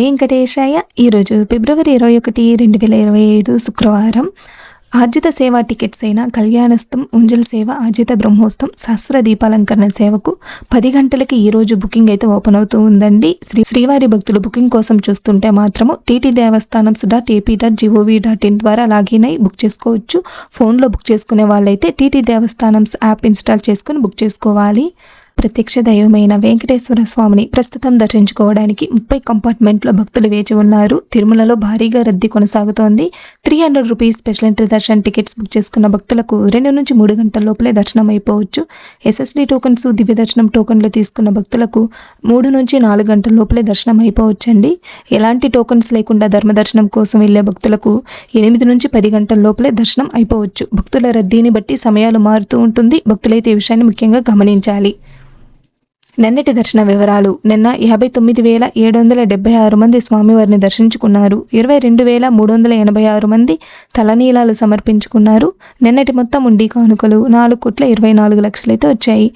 వెంకటేశాయ. ఈరోజు ఫిబ్రవరి 21, 2025 శుక్రవారం. ఆర్జిత సేవా టికెట్స్ అయిన కళ్యాణస్థం, ఉంజల్ సేవ, ఆర్జిత బ్రహ్మోత్సవం, సహస్ర దీపాలంకరణ సేవకు 10 గంటలకి ఈరోజు బుకింగ్ అయితే ఓపెన్ అవుతూ ఉందండి. శ్రీవారి భక్తులు బుకింగ్ కోసం చూస్తుంటే మాత్రము ttdevastanams.ap.gov.in ద్వారా లాగిన్ అయి బుక్ చేసుకోవచ్చు. ఫోన్లో బుక్ చేసుకునే వాళ్ళైతే టీటీ దేవస్థానమ్స్ యాప్ ఇన్స్టాల్ చేసుకుని బుక్ చేసుకోవాలి. ప్రత్యక్ష దైవమైన వెంకటేశ్వర స్వామిని ప్రస్తుతం దర్శించుకోవడానికి 30 కంపార్ట్మెంట్లో భక్తులు వేచి ఉన్నారు. తిరుమలలో భారీగా రద్దీ కొనసాగుతోంది. 300 rupees special entry Darshan tickets book చేసుకున్న భక్తులకు 2 నుంచి 3 గంటల లోపలే దర్శనం అయిపోవచ్చు. ఎస్ఎస్డి టోకన్స్, దివ్య దర్శనం టోకన్లు తీసుకున్న భక్తులకు 3 నుంచి 4 గంటల లోపలే దర్శనం అయిపోవచ్చండి. ఎలాంటి టోకన్స్ లేకుండా ధర్మదర్శనం కోసం వెళ్లే భక్తులకు 8 నుంచి 10 గంటల లోపలే దర్శనం అయిపోవచ్చు. భక్తుల రద్దీని బట్టి సమయాలు మారుతూ ఉంటుంది. భక్తులైతే ఈ విషయాన్ని ముఖ్యంగా గమనించాలి. నిన్నటి దర్శన వివరాలు. నిన్న 59,776 మంది స్వామివారిని దర్శించుకున్నారు. 22,386 మంది తలనీలాలు సమర్పించుకున్నారు. నిన్నటి మొత్తం ఉండి కానుకలు 4,24,00,000 అయితే వచ్చాయి.